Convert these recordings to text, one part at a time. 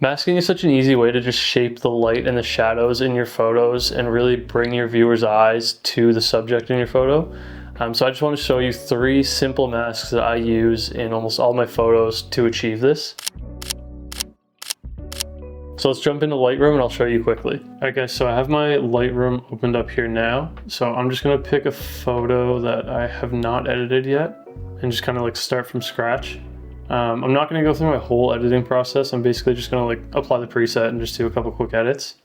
Masking is such an easy way to just shape the light and the shadows in your photos and really bring your viewer's eyes to the subject in your photo. So I just want to show you 3 simple masks that I use in almost all my photos to achieve this. So let's jump into Lightroom and I'll show you quickly. Alright guys, so I have my Lightroom opened up here now. So I'm just going to pick a photo that I have not edited yet and just kind of like start from scratch. I'm not going to go through my whole editing process. I'm basically just going to like apply the preset and just do a couple quick edits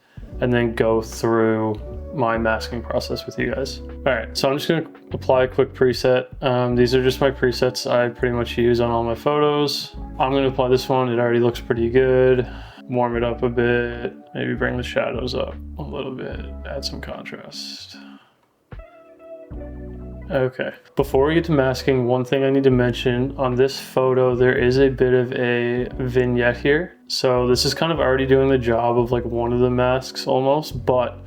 and then go through my masking process with you guys. All right, so I'm just going to apply a quick preset. These are just my presets I pretty much use on all my photos. I'm going to apply this one. It already looks pretty good. Warm it up a bit, maybe bring the shadows up a little bit, add some contrast. Okay, before we get to masking, one thing I need to mention on this photo, there is a bit of a vignette here. So this is kind of already doing the job of like one of the masks almost, but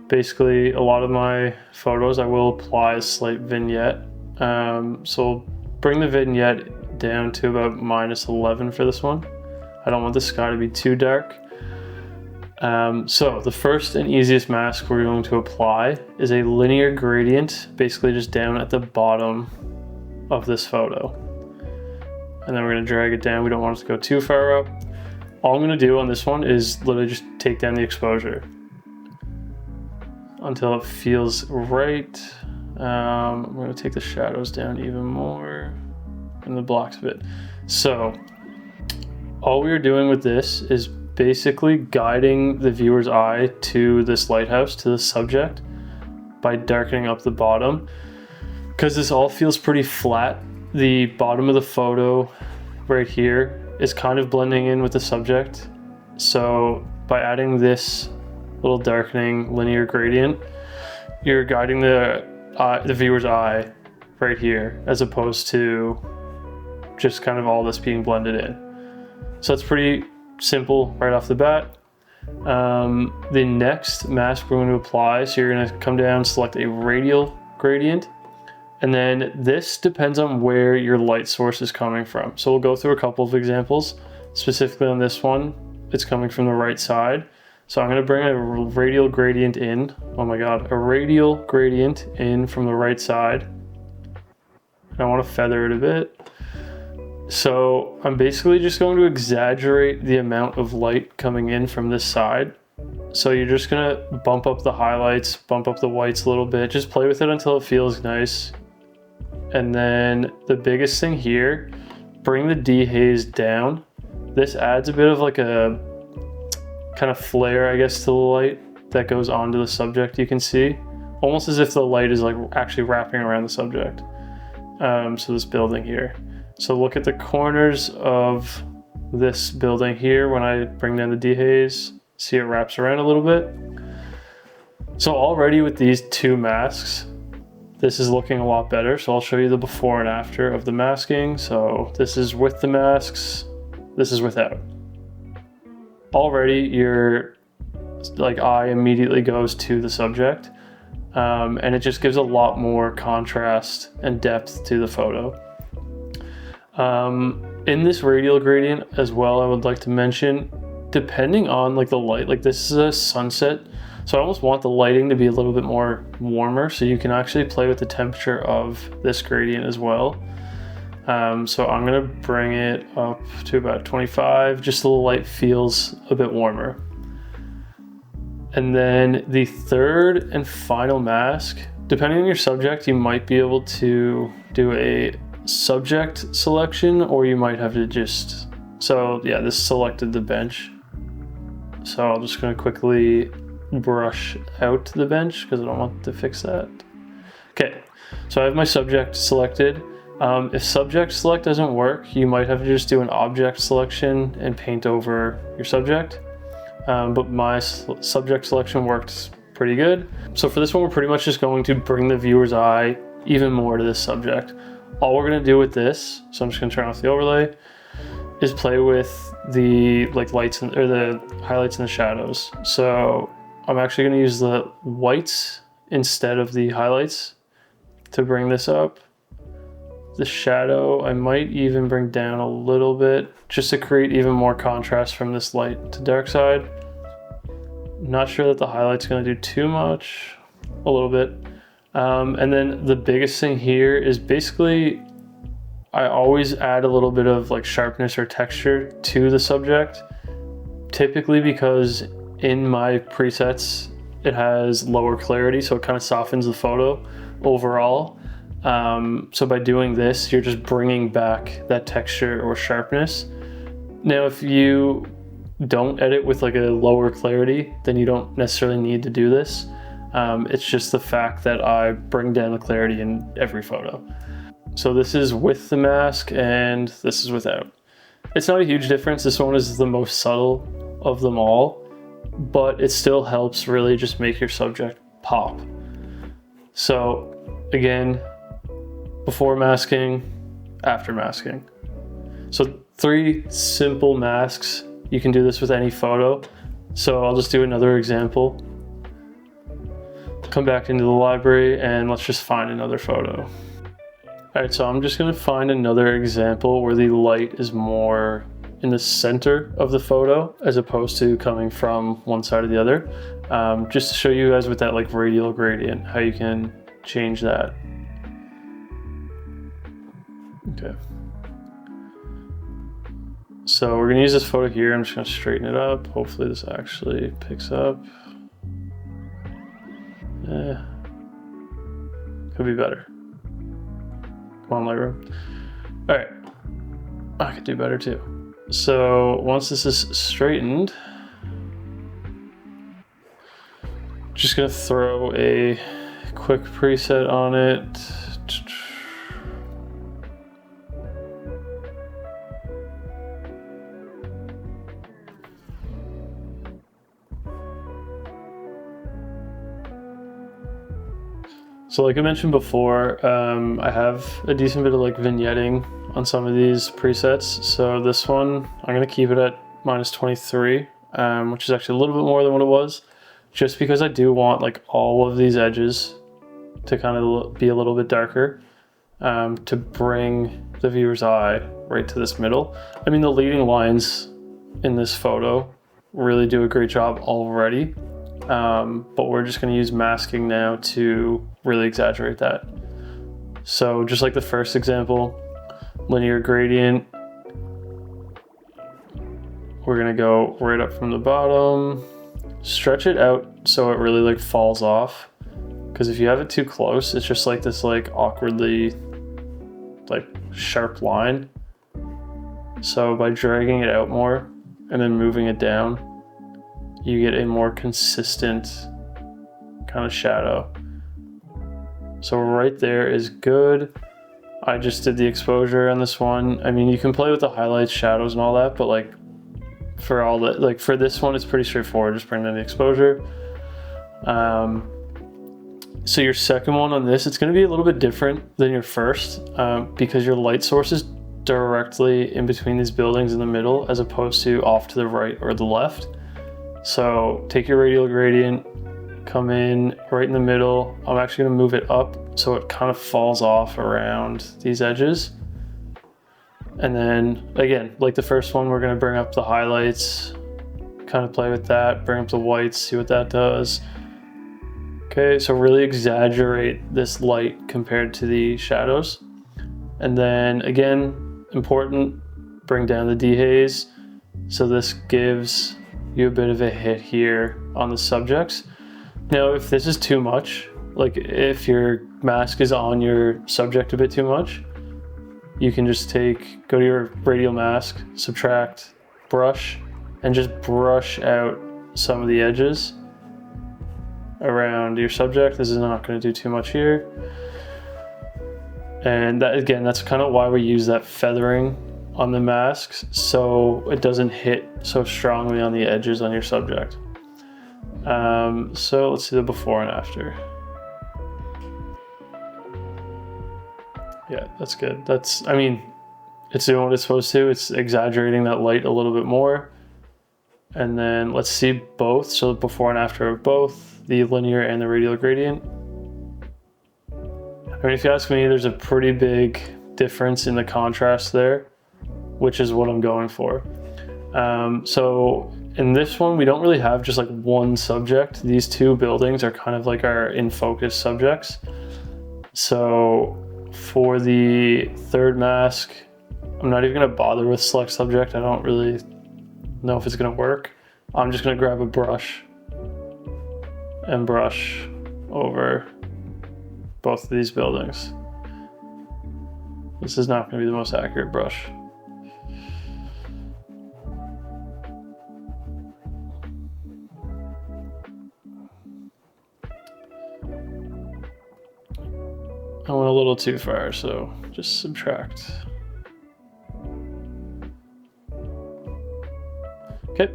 basically a lot of my photos I will apply a slight vignette. So bring the vignette down to about -11 for this one. I don't want the sky to be too dark. So the first and easiest mask we're going to apply is a linear gradient, basically just down at the bottom of this photo. And then we're going to drag it down. We don't want it to go too far up. All I'm going to do on this one is literally just take down the exposure until it feels right. I'm going to take the shadows down even more and the blacks a bit. So all we are doing with this is basically guiding the viewer's eye to this lighthouse, to the subject, by darkening up the bottom. Because this all feels pretty flat, the bottom of the photo right here is kind of blending in with the subject. So by adding this little darkening linear gradient, you're guiding the viewer's eye right here, as opposed to just kind of all this being blended in. So that's pretty simple right off the bat. The next mask we're going to apply, so you're going to come down, select a radial gradient, and then this depends on where your light source is coming from. So we'll go through a couple of examples. Specifically on this one, it's coming from the right side. So I'm going to bring a radial gradient in. Oh my god, a radial gradient in from the right side. I want to feather it a bit. So I'm basically just going to exaggerate the amount of light coming in from this side. So you're just gonna bump up the highlights, bump up the whites a little bit, just play with it until it feels nice. And then the biggest thing here, bring the dehaze down. This adds a bit of like a kind of flare, I guess, to the light that goes onto the subject, you can see. Almost as if the light is like actually wrapping around the subject. So this building here. So look at the corners of this building here when I bring down the dehaze. See it wraps around a little bit. So already with these 2 masks, this is looking a lot better. So I'll show you the before and after of the masking. So this is with the masks, this is without. Already your like eye immediately goes to the subject, and it just gives a lot more contrast and depth to the photo. In this radial gradient as well, I would like to mention, depending on like the light, like this is a sunset, so I almost want the lighting to be a little bit more warmer, so you can actually play with the temperature of this gradient as well. So I'm gonna bring it up to about 25, just so the light feels a bit warmer. And then the third and final mask, depending on your subject, you might be able to do a subject selection, or you might have to just, so yeah, this selected the bench. So I'm just going to quickly brush out the bench because I don't want to fix that. Okay, so I have my subject selected. If subject select doesn't work, you might have to just do an object selection and paint over your subject. But my subject selection worked pretty good. So for this one, we're pretty much just going to bring the viewer's eye even more to this subject. All we're going to do with this, so I'm just going to turn off the overlay, is play with the like lights and, or the highlights and the shadows. So I'm actually going to use the whites instead of the highlights to bring this up. The shadow, I might even bring down a little bit just to create even more contrast from this light to dark side. Not sure that the highlight's gonna do too much, a little bit. And then the biggest thing here is basically, I always add a little bit of like sharpness or texture to the subject, typically because in my presets, it has lower clarity, so it kind of softens the photo overall. So by doing this, you're just bringing back that texture or sharpness. Now, if you don't edit with like a lower clarity, then you don't necessarily need to do this. It's just the fact that I bring down the clarity in every photo. So this is with the mask and this is without. It's not a huge difference. This one is the most subtle of them all, but it still helps really just make your subject pop. So again, before masking, after masking. So 3 simple masks. You can do this with any photo. So I'll just do another example. Come back into the library and let's just find another photo. All right, so I'm just gonna find another example where the light is more in the center of the photo as opposed to coming from one side or the other. Just to show you guys with that like radial gradient, how you can change that. Okay. So we're gonna use this photo here. I'm just gonna straighten it up. Hopefully this actually picks up. Could be better. Come on, Lightroom. All right, I could do better too. So once this is straightened, just gonna throw a quick preset on it. So like I mentioned before, I have a decent bit of like vignetting on some of these presets. So this one, I'm gonna keep it at -23, which is actually a little bit more than what it was, just because I do want like all of these edges to kind of be a little bit darker, to bring the viewer's eye right to this middle. I mean, the leading lines in this photo really do a great job already. But we're just going to use masking now to really exaggerate that. So just like the first example, linear gradient, we're going to go right up from the bottom, stretch it out so it really like falls off, because if you have it too close, it's just like this like awkwardly like sharp line. So by dragging it out more and then moving it down, you get a more consistent kind of shadow. So right there is good. I just did the exposure on this one. I mean, you can play with the highlights, shadows and all that, but like for all that, like for this one, it's pretty straightforward. Just bring in the exposure. So your second one on this, it's gonna be a little bit different than your first, because your light source is directly in between these buildings in the middle, as opposed to off to the right or the left. So take your radial gradient, come in right in the middle. I'm actually gonna move it up so it kind of falls off around these edges. And then again, like the first one, we're gonna bring up the highlights, kind of play with that, bring up the whites, see what that does. Okay, so really exaggerate this light compared to the shadows. And then again, important, bring down the dehaze. So this gives you a bit of a hit here on the subjects. Now, if this is too much, like if your mask is on your subject a bit too much, you can just go to your radial mask, subtract, brush, and just brush out some of the edges around your subject. This is not going to do too much here. And that, again, that's kind of why we use that feathering on the masks, so it doesn't hit so strongly on the edges on your subject. So let's see the before and after. Yeah, that's good. I mean, it's doing what it's supposed to. It's exaggerating that light a little bit more. And then let's see both. So the before and after of both, the linear and the radial gradient. I mean, if you ask me, there's a pretty big difference in the contrast there, which is what I'm going for. So in this one, we don't really have just like one subject. These two buildings are kind of like our in focus subjects. So for the third mask, I'm not even gonna bother with select subject. I don't really know if it's gonna work. I'm just gonna grab a brush and brush over both of these buildings. This is not gonna be the most accurate brush. I went a little too far, so just subtract. Okay,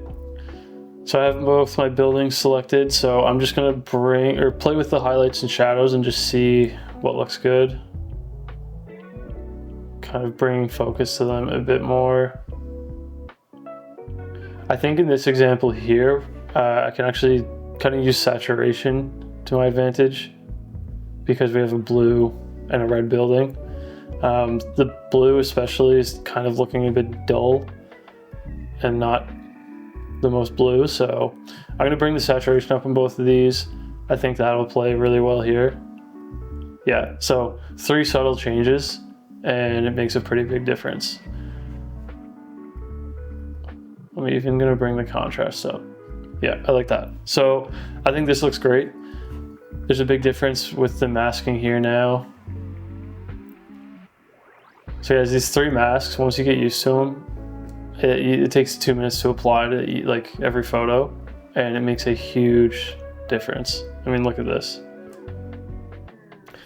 so I have both my buildings selected, so I'm just gonna play with the highlights and shadows and just see what looks good. Kind of bringing focus to them a bit more. I think in this example here, I can actually kind of use saturation to my advantage because we have a blue and a red building. The blue especially is kind of looking a bit dull and not the most blue, so I'm gonna bring the saturation up on both of these. I think that'll play really well here. Yeah, so 3 subtle changes and it makes a pretty big difference. I'm even gonna bring the contrast up. Yeah, I like that. So I think this looks great. There's a big difference with the masking here now. So yeah, these 3 masks, once you get used to them, it takes 2 minutes to apply to like every photo, and it makes a huge difference. I mean, look at this.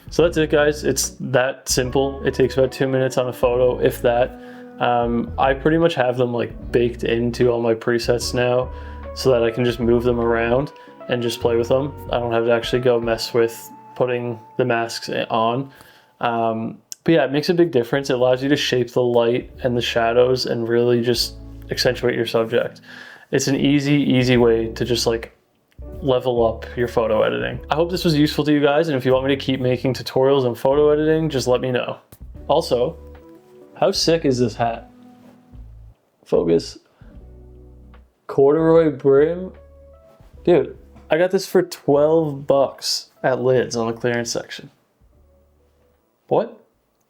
So that's it, guys. It's that simple. It takes about 2 minutes on a photo, if that. I pretty much have them like baked into all my presets now so that I can just move them around and just play with them. I don't have to actually go mess with putting the masks on. But yeah, it makes a big difference. It allows you to shape the light and the shadows and really just accentuate your subject. It's an easy way to just like level up your photo editing. I hope this was useful to you guys, and if you want me to keep making tutorials on photo editing, just let me know. Also, how sick is this hat? Focus. Corduroy brim. Dude, I got this for $12 at Lids on the clearance section. What?